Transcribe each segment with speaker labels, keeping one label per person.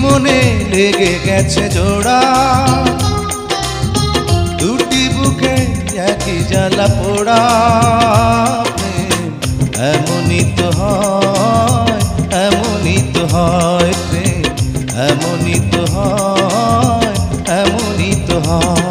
Speaker 1: মনে লেগে গেছে জোড়া, দুটি বুকে একই জ্বালা পোড়া। এমনই তো হয়, এমনই তো হয় প্রেম, এমনই তো হয়, এমনই তো হয়।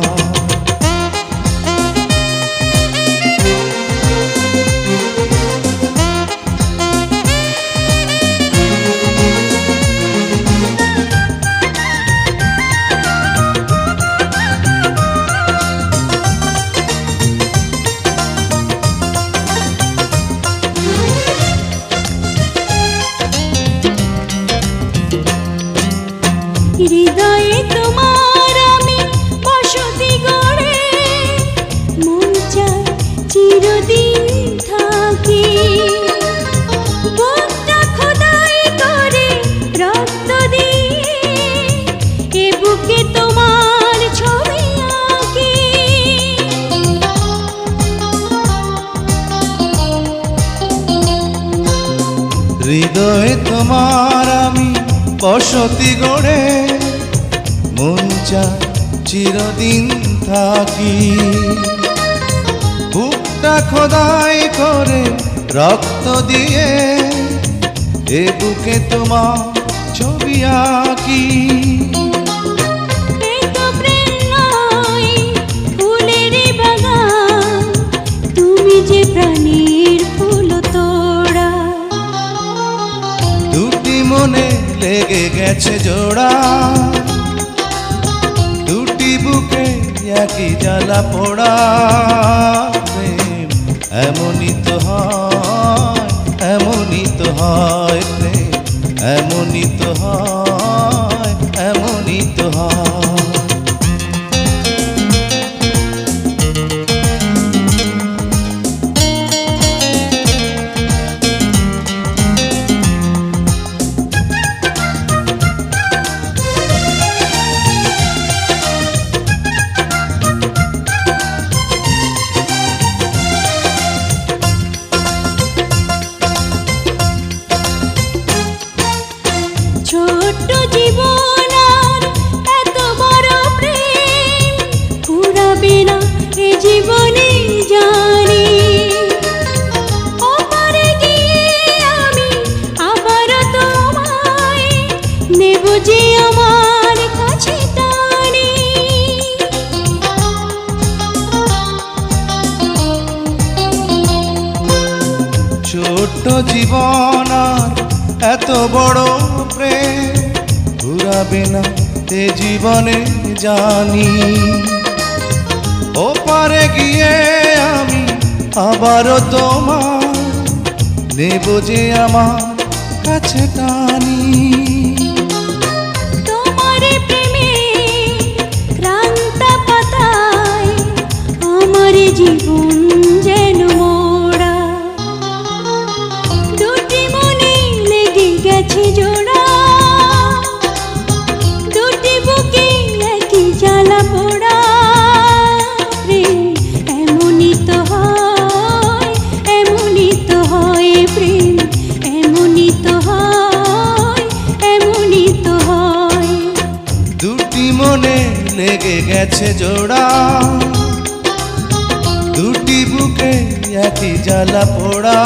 Speaker 2: হৃদয়ে তোমার আমি বসতি গড়ে, মন চায় চিরদিন থাকি। বুকটা খোদাই করে রক্ত দিয়ে, এ বুকে তোমার ছবি আঁকি।
Speaker 1: হৃদয়ে তোমার আমি বসতি গড়ে, মন চায় চিরদিন থাকি। বুকটা খোদাই করে রক্ত দিয়ে, এ বুকে তোমার ছবি আঁকি।
Speaker 2: এ তো প্রেম নয়, ফুলের বাগান, তুমি যে প্রাণীর ফুল তোড়া।
Speaker 1: দুটি মনে লেগে গেছে জোড়া, দুটি বুকে একই জ্বালা পোড়া। প্রেম এমনই তো হয়, এমনই তো হয় প্রেম, এমনই তো হয়, এমনই তো হয়।
Speaker 2: ছোট্ট জীবন আর এত বড় প্রেম ফুরাবে না এ জীবনে জানি। ওপারে গিয়ে আমি আবার তোমায় নেব যে আমার কাছে টানি।
Speaker 1: ছোট্ট জীবন আর এত বড় প্রেম ঘুরাবে না তে জীবনে জানি। ওপারে গিয়ে আমি আবারও তোমার নেব যে আমার কাছে টানি।
Speaker 2: তোমার প্রেমে ক্লান্ত পাতায় আমার জীবন যেন মোড়া। দুটি মনে লেগে গেছে জোড়া, দুটি বুকে একই জ্বালা পোড়া। প্রেম এমনই তো হয়, এমনই তো হয় প্রেম, এমনই তো হয়, এমনই তো হয়।
Speaker 1: দুটি মনে লেগে গেছে জোড়া, দুটি বুকে একই জ্বালা পোড়া।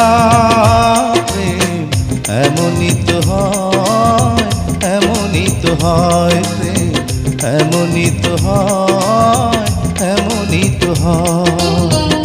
Speaker 1: প্রেম এমনই তো হয়, এমনই তো হয় প্রেম, এমনই তো হয়, এমনই তো হয়।